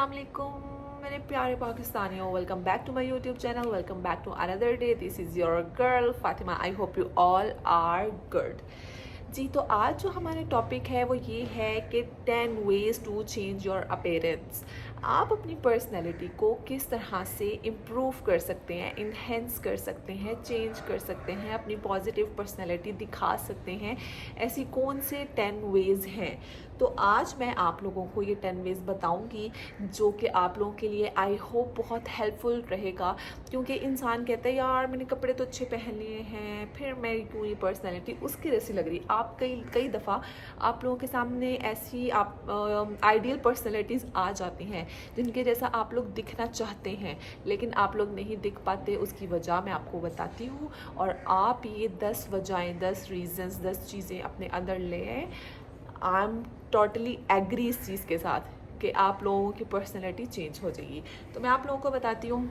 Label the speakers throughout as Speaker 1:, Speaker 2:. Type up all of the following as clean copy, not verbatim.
Speaker 1: अस्सलाम वालेकुम मेरे प्यारे पाकिस्तानियों, welcome back to my YouTube channel, welcome back to another day. This is your girl Fatima. I hope you all are good. जी, तो आज जो हमारा टॉपिक है वो ये है कि 10 ways to change your appearance. आप अपनी पर्सनैलिटी को किस तरह से इम्प्रूव कर सकते हैं, इन्हेंस कर सकते हैं, चेंज कर सकते हैं, अपनी पॉजिटिव पर्सनैलिटी दिखा सकते हैं। ऐसी कौन से 10 वेज़ हैं? तो आज मैं आप लोगों को ये 10 वेज़ बताऊंगी जो कि आप लोगों के लिए आई होप बहुत हेल्पफुल रहेगा। क्योंकि इंसान कहता है यार मैंने कपड़े तो अच्छे पहन लिए हैं, फिर मैं क्यों ये पर्सनैलिटी उसकी जैसी लग रही। आप कई दफ़ा आप लोगों के सामने ऐसी आप आइडियल पर्सनैलिटीज़ आ जाती हैं जिनके जैसा आप लोग दिखना चाहते हैं, लेकिन आप लोग नहीं दिख पाते। उसकी वजह मैं आपको बताती हूँ और आप ये 10 वजहें, 10 रीज़न्स, 10 चीज़ें अपने अंदर ले आए। आई एम टोटली एग्री इस चीज़ के साथ कि आप लोगों की पर्सनैलिटी चेंज हो जाएगी। तो मैं आप लोगों को बताती हूँ।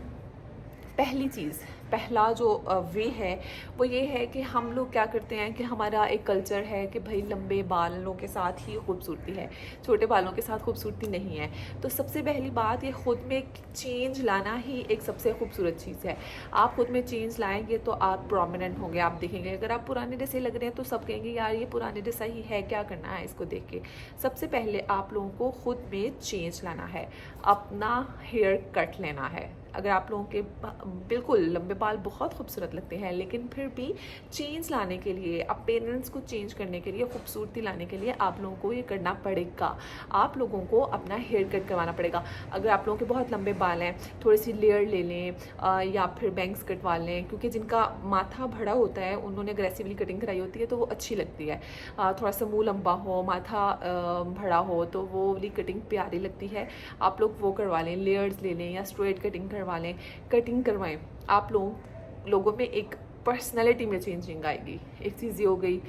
Speaker 1: पहली चीज़, पहला जो वे है वो ये है कि हम लोग क्या करते हैं कि हमारा एक कल्चर है कि भाई लंबे बालों के साथ ही खूबसूरती है, छोटे बालों के साथ खूबसूरती नहीं है। तो सबसे पहली बात, ये ख़ुद में चेंज लाना ही एक सबसे खूबसूरत चीज़ है। आप ख़ुद में चेंज लाएंगे तो आप प्रोमिनेंट होंगे, आप दिखेंगे। अगर आप पुराने जैसे लग रहे हैं तो सब कहेंगे यार ये पुराने जैसा ही है, क्या करना है इसको देख के। सबसे पहले आप लोगों को ख़ुद में चेंज लाना है, अपना हेयर कट लेना है। अगर आप लोगों के बिल्कुल लंबे बाल बहुत खूबसूरत लगते हैं, लेकिन फिर भी चेंज लाने के लिए, अपीयरेंस को चेंज करने के लिए, खूबसूरती लाने के लिए आप लोगों को ये करना पड़ेगा। आप लोगों को अपना हेयर कट करवाना पड़ेगा। अगर आप लोगों के बहुत लंबे बाल हैं, थोड़ी सी लेयर ले लें या फिर बैंग्स कटवा लें, क्योंकि जिनका माथा बड़ा होता है उन्होंने अग्रेसिवली कटिंग कराई होती है तो वो अच्छी लगती है। थोड़ा सा मुँह लंबा हो, माथा बड़ा हो तो वो वाली कटिंग प्यारी लगती है। आप लोग वो करवा लें, लेयर्स ले लें या स्ट्रेट कटिंग करवा लें। कटिंग करवाएं, आप लोगों में एक पर्सनैलिटी में चेंजिंग आएगी। एक चीज़ ये हो गई।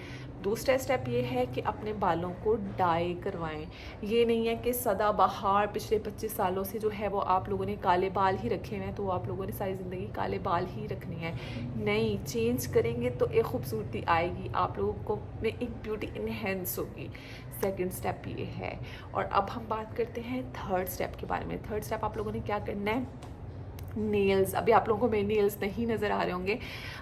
Speaker 1: दूसरा स्टेप ये है कि अपने बालों को डाई करवाएं। ये नहीं है कि सदाबहार पिछले 25 सालों से जो है वो आप लोगों ने काले बाल ही रखे हुए हैं तो आप लोगों ने सारी ज़िंदगी काले बाल ही रखनी है। नहीं, चेंज करेंगे तो एक खूबसूरती आएगी, आप लोगों को में एक ब्यूटी इन्हेंस होगी। सेकंड स्टेप ये है। और अब हम बात करते हैं थर्ड स्टेप के बारे में। थर्ड स्टेप आप लोगों ने क्या करना है? नेल्स। अभी आप लोगों को मेरे नेल्स नहीं नज़र आ रहे होंगे।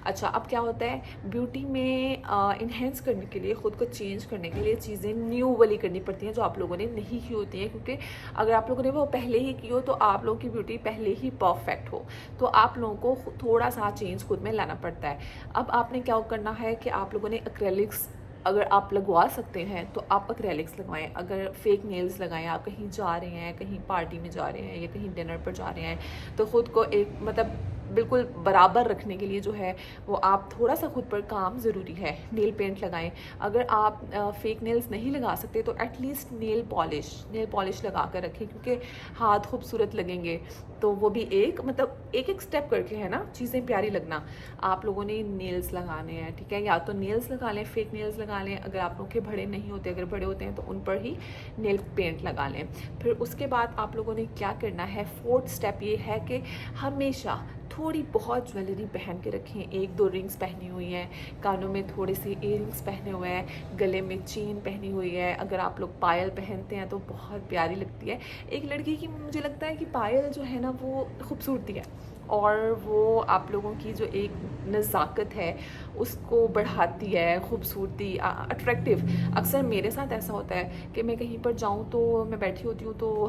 Speaker 1: अच्छा, अब क्या होता है, ब्यूटी में इन्हेंस करने के लिए, ख़ुद को चेंज करने के लिए चीज़ें न्यू वाली करनी पड़ती हैं जो आप लोगों ने नहीं की होती हैं। क्योंकि अगर आप लोगों ने वो पहले ही की हो तो आप लोगों की ब्यूटी पहले ही परफेक्ट हो, तो आप लोगों को थोड़ा सा चेंज खुद में लाना पड़ता है। अब आपने क्या करना है कि आप लोगों ने एक्रेलिक्स अगर आप लगवा सकते हैं तो आप एक्रेलिक्स लगवाएं। अगर फेक नेल्स लगाएं, आप कहीं जा रहे हैं, कहीं पार्टी में जा रहे हैं या कहीं डिनर पर जा रहे हैं, तो ख़ुद को एक मतलब बिल्कुल बराबर रखने के लिए जो है वो आप थोड़ा सा खुद पर काम ज़रूरी है। नेल पेंट लगाएं। अगर आप फेक नेल्स नहीं लगा सकते तो एटलीस्ट नेल पॉलिश लगा कर रखें, क्योंकि हाथ खूबसूरत लगेंगे। तो वो भी एक मतलब एक स्टेप करके है ना चीज़ें प्यारी लगना। आप लोगों ने नेल्स लगाने हैं, ठीक है, या तो नेल्स लगा लें, फेक नेल्स लगा लें। अगर आप लोगों के बड़े नहीं होते, अगर बड़े होते हैं तो उन पर ही नेल पेंट लगा लें। फिर उसके बाद आप लोगों ने क्या करना है, फोर्थ स्टेप ये है कि हमेशा थोड़ी बहुत ज्वेलरी पहन के रखें। 1-2 रिंग्स पहनी हुई हैं, कानों में थोड़े से इयररिंग्स पहने हुए हैं, गले में चेन पहनी हुई है। अगर आप लोग पायल पहनते हैं तो बहुत प्यारी लगती है। एक लड़की की मुझे लगता है कि पायल जो है ना वो खूबसूरती है और वो आप लोगों की जो एक नज़ाकत है उसको बढ़ाती है, खूबसूरती, अट्रैक्टिव। अक्सर मेरे साथ ऐसा होता है कि मैं कहीं पर जाऊँ तो मैं बैठी होती हूँ तो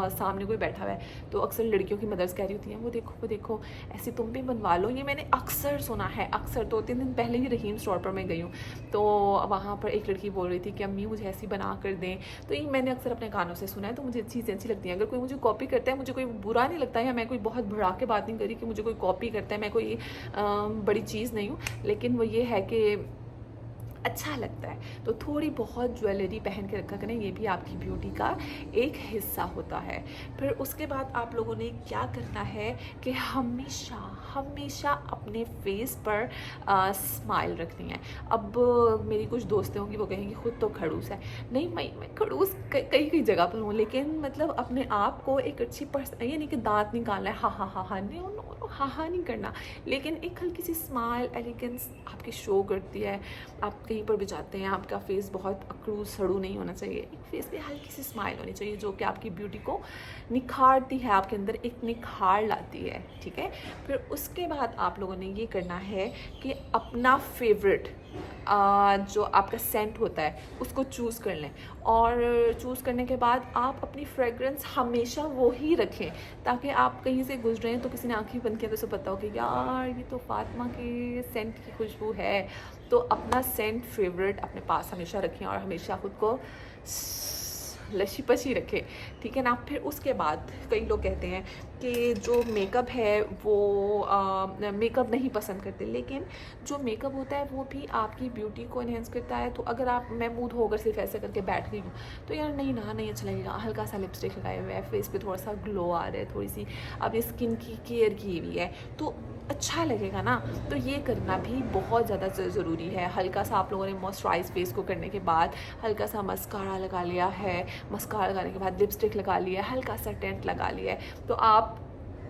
Speaker 1: सामने कोई बैठा हुआ है तो अक्सर लड़कियों की मदर्स कह रही होती हैं वो देखो ऐसे तुम भी बनवा लो। ये मैंने अक्सर सुना है। अक्सर 2-3 दिन पहले ही रहीम स्टोर पर मैं गई हूँ तो वहाँ पर एक लड़की बोल रही थी कि अम्मी मुझे ऐसी बना कर दें। तो ये मैंने अक्सर अपने कानों से सुना है, तो मुझे चीज़ें अच्छी लगती हैं। अगर कोई मुझे कॉपी करता है, मुझे कोई बुरा नहीं लगता है, या मैं कोई बहुत बढ़ा के बात नहीं करी कि मुझे कोई कॉपी करता है, मैं कोई बड़ी चीज़ नहीं हूँ, लेकिन वो ये है कि अच्छा लगता है। तो थोड़ी बहुत ज्वेलरी पहन के रखा करें, ये भी आपकी ब्यूटी का एक हिस्सा होता है। फिर उसके बाद आप लोगों ने क्या करना है कि हमेशा अपने फेस पर स्माइल रखनी है। अब मेरी कुछ दोस्तें होंगी वो कहेंगी खुद तो खड़ूस है। नहीं, मैं खड़ूस कई जगह पर हूँ, लेकिन मतलब अपने आप को एक अच्छी ये नहीं कि दांत निकालना है, हाँ नहीं, हाँ नहीं करना, लेकिन एक हल्की सी स्माइल, एलिगेंस आपकी शो करती है। आप कहीं पर भी जाते हैं, आपका फेस बहुत अकड़ू सड़ू नहीं होना चाहिए, एक फेस पे हल्की सी स्माइल होनी चाहिए जो कि आपकी ब्यूटी को निखारती है, आपके अंदर एक निखार लाती है, ठीक है। फिर उसके बाद आप लोगों ने ये करना है कि अपना फेवरेट जो आपका सेंट होता है उसको चूज़ कर लें, और चूज़ करने के बाद आप अपनी फ्रेगरेंस हमेशा वो ही रखें, ताकि आप कहीं से गुजरे हैं तो किसी ने आँखें बंद किया तो उसे पता हो कि यार ये तो फातिमा के सेंट की खुशबू है। तो अपना सेंट फेवरेट अपने पास हमेशा रखें और हमेशा खुद को लशी पशी रखें, ठीक है ना। फिर उसके बाद कई लोग कहते हैं कि जो मेकअप है वो मेकअप नहीं पसंद करते, लेकिन जो मेकअप होता है वो भी आपकी ब्यूटी को एनहेंस करता है। तो अगर आप मैं मूड होकर सिर्फ ऐसे करके बैठ गई हूँ तो यार नहीं अच्छा लगेगा, हल्का सा लिपस्टिक लगाए हुआ है, फेस पे थोड़ा सा ग्लो आ रहा है, थोड़ी सी अपनी स्किन की केयर की हुई है तो अच्छा लगेगा ना। तो ये करना भी बहुत ज़्यादा ज़रूरी है। हल्का सा आप लोगों ने मॉइस्चराइज फेस को करने के बाद हल्का सा मस्कारा लगा लिया है, मस्कारा लगाने के बाद लिपस्टिक लगा लिया है, हल्का सा टेंट लगा लिया है, तो आप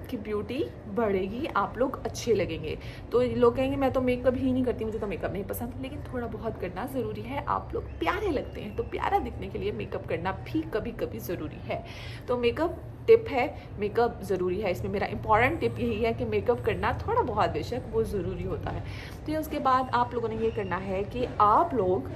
Speaker 1: की ब्यूटी बढ़ेगी, आप लोग अच्छे लगेंगे। तो लोग कहेंगे मैं तो मेकअप ही नहीं करती, मुझे तो मेकअप नहीं पसंद, लेकिन थोड़ा बहुत करना ज़रूरी है। आप लोग प्यारे लगते हैं तो प्यारा दिखने के लिए मेकअप करना भी कभी कभी ज़रूरी है। तो मेकअप टिप है, मेकअप ज़रूरी है, इसमें मेरा इंपॉर्टेंट टिप यही है कि मेकअप करना थोड़ा बहुत बेशक वो ज़रूरी होता है। तो उसके बाद आप लोगों ने ये करना है कि आप लोग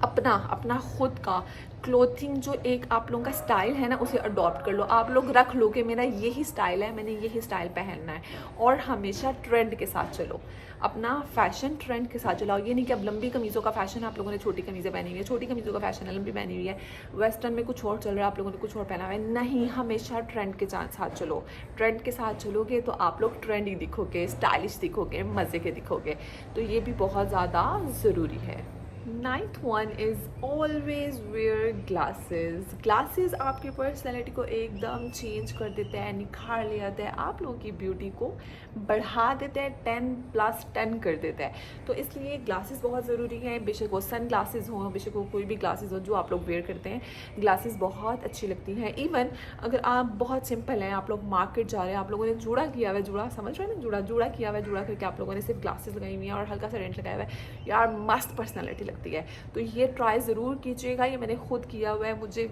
Speaker 1: अपना खुद का क्लोथिंग जो एक आप लोगों का स्टाइल है ना उसे अडॉप्ट कर लो। आप लोग रख लो कि मेरा यही स्टाइल है, मैंने यही स्टाइल पहनना है, और हमेशा ट्रेंड के साथ चलो, अपना फैशन ट्रेंड के साथ चलाओ। ये नहीं कि अब लंबी कमीज़ों का फैशन है, आप लोगों ने छोटी कमीज़ें पहनी हुई है, छोटी कमीज़ों का फैशन है, लंबी पहनी हुई है, वेस्टर्न में कुछ और चल रहा है, आप लोगों ने कुछ और पहना हुआ है। नहीं, हमेशा ट्रेंड के साथ चलो। ट्रेंड के साथ चलोगे तो आप लोग ट्रेंडी दिखोगे, स्टाइलिश दिखोगे, मज़े के दिखोगे। तो ये भी बहुत ज़्यादा ज़रूरी है। 9th one is always wear glasses. Glasses आपकी पर्सनैलिटी को एकदम चेंज कर देते हैं, निखार ले आते हैं, आप लोगों की ब्यूटी को बढ़ा देते हैं, 10+10 कर देते हैं। तो इसलिए ग्लासेस बहुत ज़रूरी हैं, बेशक वो सन ग्लासेस हों, बेशक वो कोई भी ग्लासेस हो जो आप लोग वेयर करते हैं, ग्लासेस बहुत अच्छी लगती हैं। इवन अगर आप बहुत सिंपल हैं, आप लोग मार्केट जा रहे हैं, आप लोगों ने जूड़ा किया हुआ है, जूड़ा समझ रहे हैं ना, जूड़ा किया हुआ है, जूड़ा करके आप लोगों ने सिर्फ ग्लासेस लगाई हुई हैं और हल्का सा रेंट लगाया हुआ है, यार मस्त पर्सनैलिटी लगती है। तो ये ट्राई ज़रूर कीजिएगा, ये मैंने खुद किया हुआ है, मुझे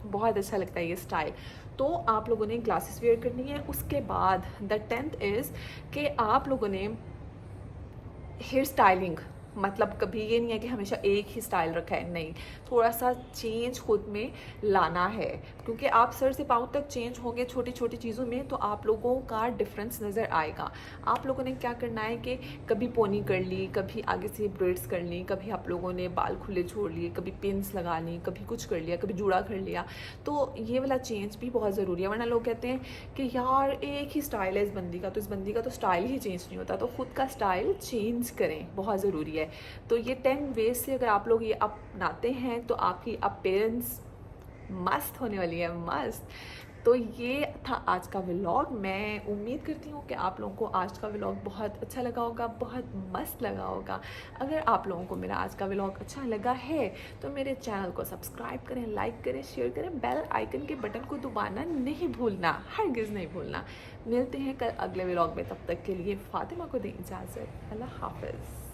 Speaker 1: बहुत अच्छा लगता है ये स्टाइल। तो आप लोगों ने ग्लासेस वेयर करनी है। उसके बाद द 10th इज़ कि आप लोगों ने हेयर स्टाइलिंग, मतलब कभी ये नहीं है कि हमेशा एक ही स्टाइल रखा है, नहीं, थोड़ा सा चेंज खुद में लाना है, क्योंकि आप सर से पाँव तक चेंज होंगे छोटी छोटी चीज़ों में तो आप लोगों का डिफरेंस नज़र आएगा। आप लोगों ने क्या करना है कि कभी पोनी कर ली, कभी आगे से ब्रेड्स कर ली, कभी आप लोगों ने बाल खुले छोड़ लिए, कभी पिन्स लगा ली, कभी कुछ कर लिया, कभी जूड़ा कर लिया। तो ये वाला चेंज भी बहुत ज़रूरी है, वरना लोग कहते हैं कि यार एक ही स्टाइल है इस बंदी का, तो इस बंदी का तो स्टाइल ही चेंज नहीं होता। तो खुद का स्टाइल चेंज करें, बहुत ज़रूरी है। तो ये 10 वेज से अगर आप लोग ये अपनाते हैं तो आपकी अपीयरेंस मस्त होने वाली है, मस्त। तो ये था आज का व्लॉग। मैं उम्मीद करती हूँ कि आप लोगों को आज का व्लॉग बहुत अच्छा लगा होगा, बहुत मस्त लगा होगा। अगर आप लोगों को मेरा आज का व्लॉग अच्छा लगा है तो मेरे चैनल को सब्सक्राइब करें, लाइक करें, शेयर करें, बेल आइकन के बटन को दबाना नहीं भूलना, हरगिज़ नहीं भूलना। मिलते हैं कल अगले व्लॉग में, तब तक के लिए फातिमा को दें इजाज़त। अल्लाह हाफ़िज़।